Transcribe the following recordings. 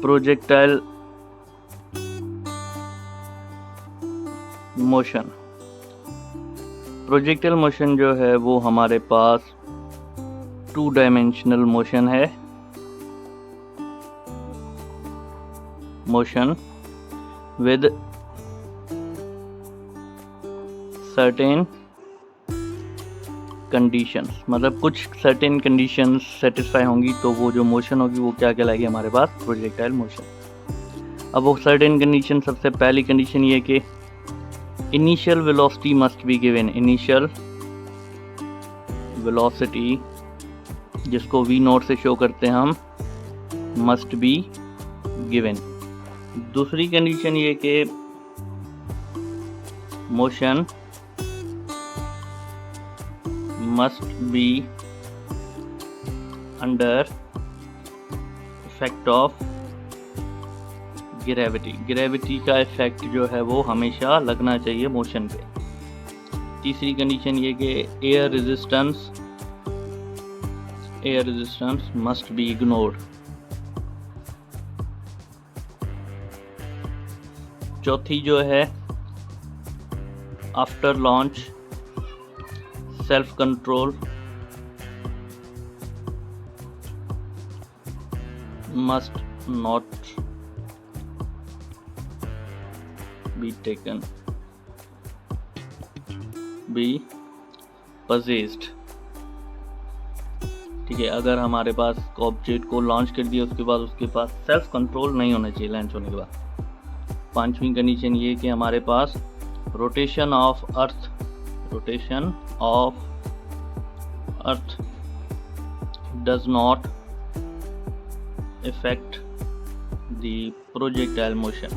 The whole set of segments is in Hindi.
Projectile motion. प्रोजेक्टाइल मोशन जो है वो हमारे पास 2 डायमेंशनल मोशन है। मोशन विद सर्टेन कंडीशंस, मतलब कुछ सर्टेन कंडीशंस सेटिस्फाई होंगी तो वो जो मोशन होगी वो क्या कहलाएगी हमारे पास प्रोजेक्टाइल मोशन। अब वो सर्टेन कंडीशन, सबसे पहली कंडीशन ये कि initial velocity must be given. Initial velocity जिसको v नोट से शो करते हैं हम, मस्ट बी गिवन। दूसरी कंडीशन ये कि motion must be under effect of gravity। Gravity का इफेक्ट जो है वो हमेशा लगना चाहिए मोशन पे। तीसरी कंडीशन ये कि air resistance must be ignored. चौथी जो है after launch self control must not be taken, be possessed। ठीक है, अगर हमारे पास ऑब्जेक्ट को लॉन्च कर दिया उसके बाद उसके पास सेल्फ कंट्रोल नहीं होना चाहिए लॉन्च होने के बाद। पांचवी कंडीशन ये कि हमारे पास rotation of earth does not affect the projectile motion।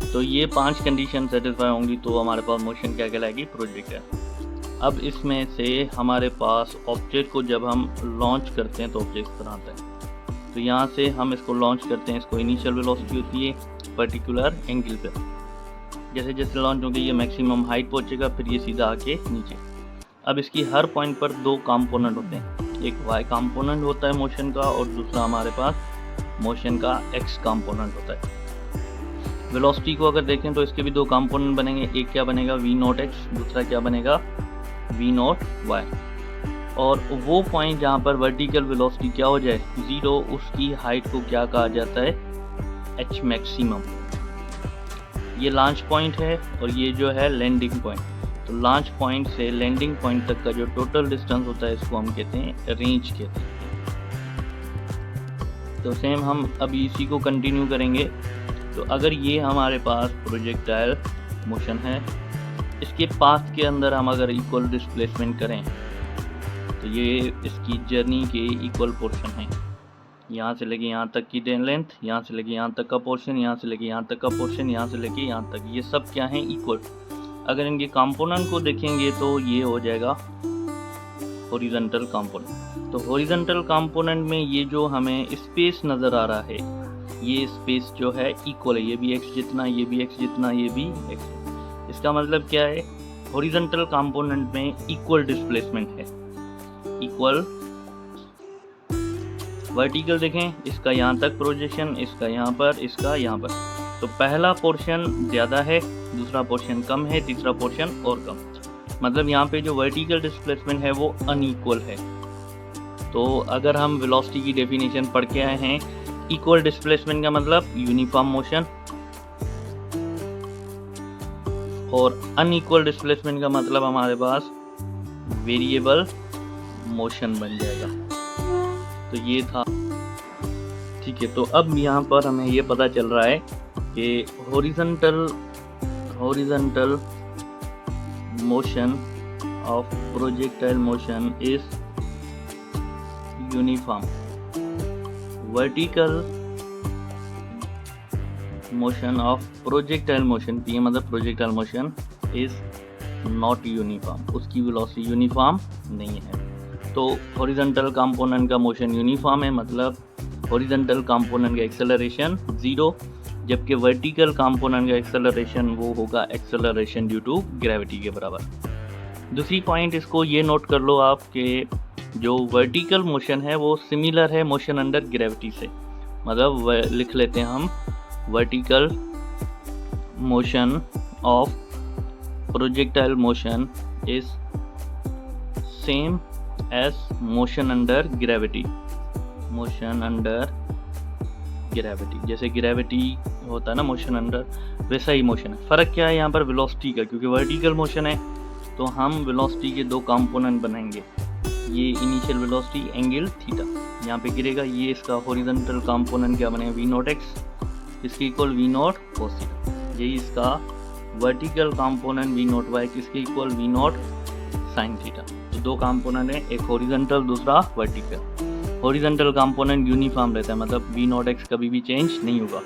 तो ये 5 कंडीशन सेटिस्फाई होंगी तो हमारे पास मोशन क्या कहलाएगी प्रोजेक्टाइल। अब इसमें से हमारे पास ऑब्जेक्ट को जब हम लॉन्च करते हैं तो ऑब्जेक्ट इस तरह आता है। तो यहाँ से हम इसको लॉन्च करते हैं, इसको इनिशियल वेलोसिटी होती है पर्टिकुलर एंगल पे। जैसे जैसे लॉन्च होगी ये मैक्सिमम हाइट पहुंचेगा, फिर ये सीधा आके नीचे। अब इसकी हर पॉइंट पर 2 कंपोनेंट होते हैं, एक वाई कंपोनेंट होता है मोशन का और दूसरा हमारे पास मोशन का एक्स कंपोनेंट होता है। वेलोसिटी को अगर देखें तो इसके भी 2 कंपोनेंट बनेंगे, एक क्या बनेगा v नॉट एक्स, दूसरा क्या बनेगा v नॉट वाई। और वो पॉइंट जहाँ पर वर्टिकल वेलोसिटी क्या हो जाए 0, उसकी हाइट को क्या कहा जाता है h मैक्सिमम। ये लॉन्च पॉइंट है और ये जो है लैंडिंग पॉइंट। तो लॉन्च पॉइंट से लैंडिंग पॉइंट तक का जो टोटल डिस्टेंस होता है इसको हम कहते हैं रेंज कहते हैं। तो सेम हम अभी इसी को कंटिन्यू करेंगे। तो अगर ये हमारे पास प्रोजेक्टाइल मोशन है, इसके पाथ के अंदर हम अगर इक्वल डिस्प्लेसमेंट करें तो ये इसकी जर्नी के इक्वल पोर्शन है। यहाँ से लेके यहाँ तक की लेंथ, यहाँ से लेके यहाँ तक का पोर्शन, यहाँ से लेके यहाँ तक का पोर्शन, यहाँ से लेके यहाँ तक, ये सब क्या है इक्वल। अगर इनके कंपोनेंट को देखेंगे तो ये हो जाएगा हॉरिजॉन्टल कंपोनेंट। तो हॉरिजॉन्टल कंपोनेंट में ये जो हमें स्पेस नज़र आ रहा है, ये स्पेस जो है इक्वल है, ये भी x जितना, ये भी x जितना, ये भी x। इसका मतलब क्या है, हॉरिजॉन्टल कंपोनेंट में इक्वल डिस्प्लेसमेंट है, इक्वल। वर्टिकल देखें, इसका यहाँ तक प्रोजेक्शन, इसका यहाँ पर, इसका यहाँ पर। तो पहला पोर्शन ज़्यादा है, दूसरा पोर्शन कम है, तीसरा पोर्शन और कम। मतलब यहाँ पे जो वर्टिकल डिस्प्लेसमेंट है वो अनइक्वल है। तो अगर हम वेलोसिटी की डेफिनेशन पढ़ के आए हैं, इक्वल डिस्प्लेसमेंट का मतलब यूनिफॉर्म मोशन और अनइक्वल डिस्प्लेसमेंट का मतलब हमारे पास वेरिएबल मोशन बन जाएगा। तो ये था, ठीक है। तो अब यहाँ पर हमें ये पता चल रहा है कि horizontal motion of projectile motion is uniform, vertical motion of projectile motion, P मतलब projectile motion is not uniform, उसकी वेलोसिटी यूनिफॉर्म नहीं है। तो हॉरिजॉन्टल कंपोनेंट का मोशन यूनिफॉर्म है, मतलब हॉरिजॉन्टल कंपोनेंट का एक्सेलरेशन 0, जबकि वर्टिकल कंपोनेंट का एक्सेलरेशन वो होगा एक्सेलरेशन ड्यू टू ग्रेविटी के बराबर। दूसरी पॉइंट इसको ये नोट कर लो आप कि जो वर्टिकल मोशन है वो सिमिलर है मोशन अंडर ग्रेविटी से, मतलब लिख लेते हैं हम vertical motion of projectile motion is same as motion under gravity. Motion under gravity, जैसे ग्रेविटी होता है ना मोशन अंडर, वैसा ही मोशन है। फ़र्क क्या है यहाँ पर वेलोसिटी का, क्योंकि वर्टिकल मोशन है तो हम वेलोसिटी के दो कंपोनेंट बनाएंगे, ये इनिशियल वेलोसिटी एंगल थीटा यहाँ पे गिरेगा, ये इसका हॉरिजॉन्टल कंपोनेंट क्या बनेगा वी नॉट एक्स, इसके equal V naught cos theta. यही इसका vertical component V naught Y किसके equal V naught sine theta. तो दो कंपोनेंट है, एक हॉरिजॉन्टल दूसरा वर्टिकल। हॉरिजॉन्टल कंपोनेंट यूनिफॉर्म रहता है, मतलब वी नॉट एक्स कभी भी चेंज नहीं होगा,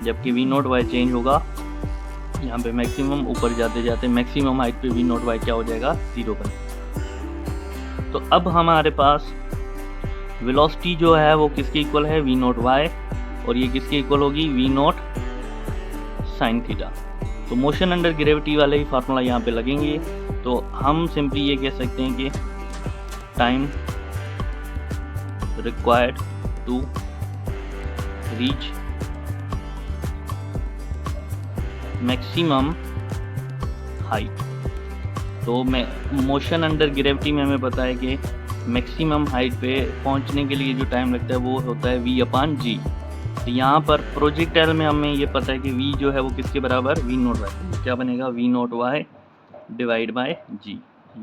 जबकि वी नॉट वाई चेंज होगा। यहाँ पे मैक्सिमम ऊपर जाते जाते मैक्सिमम हाइट पे वी नॉट वाई क्या हो जाएगा 0 बनेगा। तो अब हमारे पास वेलोसिटी जो है वो किसके इक्वल है वी नॉट वाई, और ये किसके इक्वल होगी वी नॉट साइन थीटा। तो मोशन अंडर ग्रेविटी वाले ही फार्मूला यहाँ पे लगेंगे। तो हम सिंपली ये कह सकते हैं कि time required to reach maximum height. तो मोशन अंडर ग्रेविटी में हमें पता है कि मैक्सिमम हाइट पे पहुंचने के लिए जो टाइम लगता है वो होता है v/g। तो यहाँ पर प्रोजेक्टाइल में हमें ये पता है कि v जो है वो किसके बराबर वी नॉट वाई, क्या बनेगा we naught Y divide by g।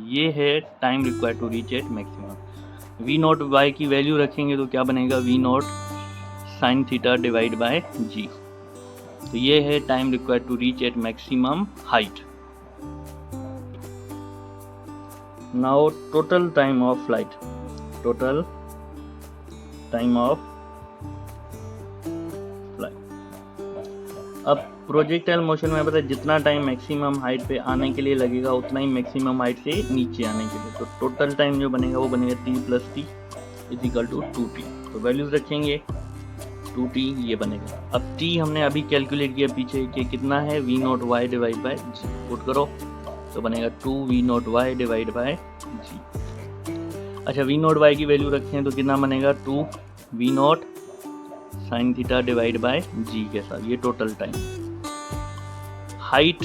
ये है time required to reach at maximum. V naught Y की वैल्यू रखेंगे तो क्या बनेगा we naught sine theta divide by g। तो ये है time required to reach at maximum height. Now total time of flight, total time of flight. अब प्रोजेक्टाइल मोशन में पता है जितना टाइम मैक्सिमम हाइट पे आने के लिए लगेगा उतना ही मैक्सिमम हाइट से नीचे आने के लिए। तो टोटल टाइम जो बनेगा वो बनेगा t + t = 2t। तो वैल्यूज रखेंगे 2t ये बनेगा। अब t हमने अभी कैलकुलेट किया पीछे कि कितना है we naught Y divide by G, put करो तो बनेगा 2 V naught Y divide by G. अच्छा वी नॉट वाई की वैल्यू रखें तो कितना बनेगा 2 V naught sine theta divide by G के साथ। ये टोटल टाइम। हाइट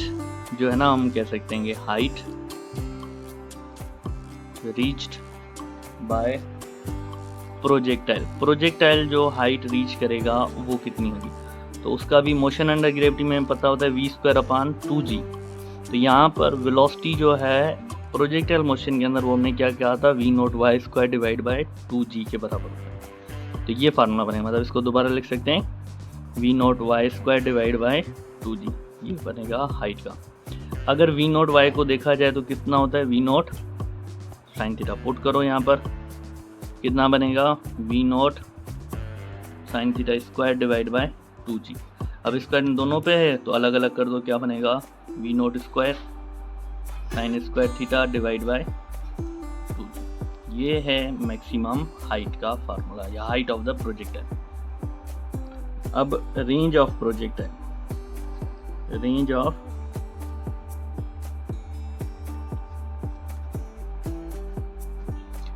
जो है ना हम कह सकते हैं height reached by projectile. Projectile जो हाइट रीच करेगा वो कितनी होगी, तो उसका भी मोशन अंडर ग्रेविटी में पता होता है v²/2g। तो यहाँ पर वेलोसिटी जो है प्रोजेक्टाइल मोशन के अंदर वो हमने क्या कहा था v naught y square divide by 2g के बराबर होता है। तो ये फार्मूला बनेगा, मतलब इसको दोबारा लिख सकते हैं v naught y square divide by 2g, ये बनेगा हाइट का। अगर वी नॉट वाई को देखा जाए तो कितना होता है we naught sine theta. Put करो यहाँ पर कितना बनेगा we naught sine theta square divide by 2g। अब स्क्वायर दोनों पे है तो अलग अलग कर दो, क्या बनेगा we naught square sine square theta divide by 2g। ये है मैक्सिमम हाइट का फार्मूला या हाइट ऑफ द प्रोजेक्टाइल। अब range of projectile,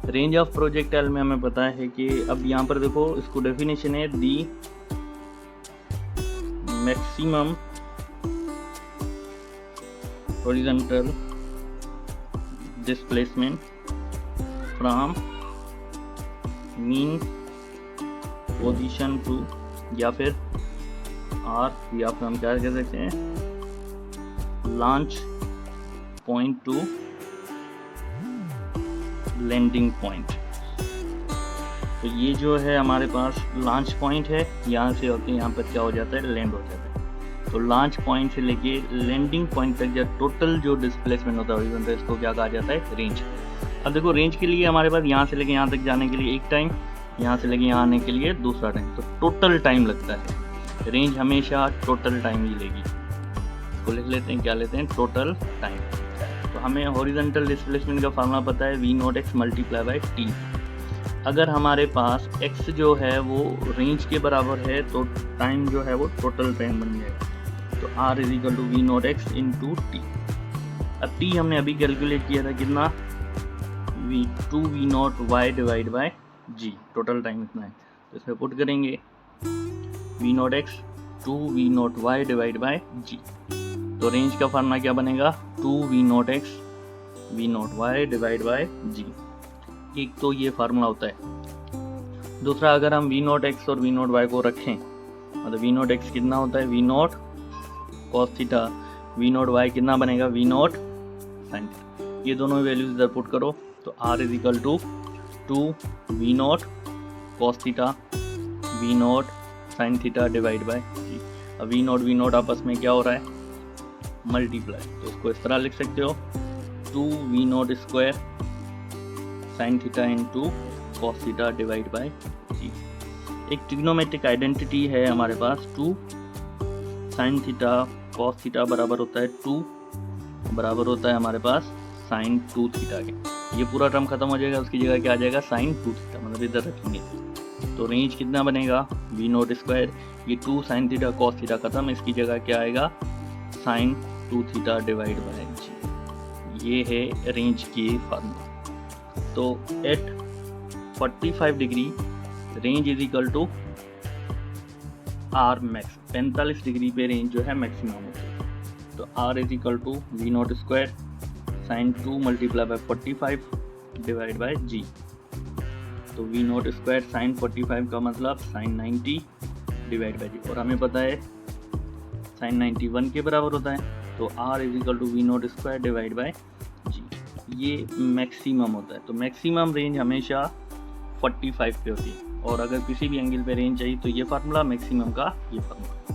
range of projectile में हमें पता है कि अब यहाँ पर देखो इसको डेफिनेशन है the maximum horizontal displacement from mean position to, या फिर आर या फिर हम क्या कह सकते हैं launch point to landing point. तो ये जो है हमारे पास लॉन्च पॉइंट है, यहाँ से होके यहाँ पर क्या हो जाता है लैंड हो जाता है। तो लॉन्च पॉइंट से लेके लैंडिंग पॉइंट तक जब टोटल जो डिस्प्लेसमेंट होता है तो इसको क्या कहा जाता है रेंज। अब देखो रेंज के लिए हमारे पास यहाँ से लेके यहाँ तक जाने के लिए एक टाइम, यहाँ से लेके यहाँ आने के लिए दूसरा टाइम, तो टोटल टाइम लगता है। रेंज हमेशा टोटल टाइम ही लेगी। तो लिख लेते हैं, क्या लेते हैं टोटल टाइम। तो हमें हॉरिजॉन्टल डिस्प्लेसमेंट का फार्मूला पता है we naught x multiply by t. अगर हमारे पास x जो है वो रेंज के बराबर है तो टाइम जो है वो टोटल टाइम बन जाएगा। तो r = v naught X into T. अब t हमने अभी कैलकुलेट किया था कितना V naught Y divide by G, total time इतना है। तो इसमें पुट करेंगे V naught X 2 V naught Y divide by G. तो रेंज का फार्मूला क्या बनेगा 2 V naught X V naught Y divide by G. एक तो ये फार्मूला होता है। दूसरा, अगर हम वी नॉट एक्स और वी नॉट वाई को रखें, मतलब वी नॉट एक्स कितना होता है we naught cos theta, we naught y कितना बनेगा वी नॉट साइन थीटा। ये दोनों वैल्यूज इधर पुट करो तो R is equal to 2 V naught cos theta we naught sine theta divide by G. अब वी नॉट आपस में क्या हो रहा है मल्टीप्लाई, तो इसको इस तरह लिख सकते हो 2 V naught square sine theta into cos theta divide by G. एक ट्रिग्नोमेट्रिक आइडेंटिटी है हमारे पास 2 साइन थीटा कॉस थीटा बराबर होता है 2 बराबर होता है हमारे पास साइन 2 थीटा के। ये पूरा टर्म खत्म हो जाएगा, उसकी जगह क्या आ जाएगा साइन 2 थीटा, मतलब इधर रखेंगे। तो रेंज कितना बनेगा वी नॉट स्क्वायर, ये 2 साइन थीटा कॉस थीटा खत्म, इसकी जगह क्या आएगा sine 2 theta divide by G. ये है रेंज की फार्मूला। तो at 45 degree range is equal to R max, 45 degree पे रेंज जो है मैक्सिमम होती है। तो R is equal to V naught square sine 2 multiply by 45 divide by G. तो वी नॉट स्क्वायर साइन 45 का मतलब साइन 90 डिवाइड बाय जी, और हमें पता है साइन 91 के बराबर होता है। तो R is equal to V naught square divide by G. ये मैक्सिमम होता है। तो मैक्सिमम रेंज हमेशा 45 पे होती है, और अगर किसी भी एंगल पे रेंज चाहिए तो ये फार्मूला, मैक्सिमम का ये फार्मूला।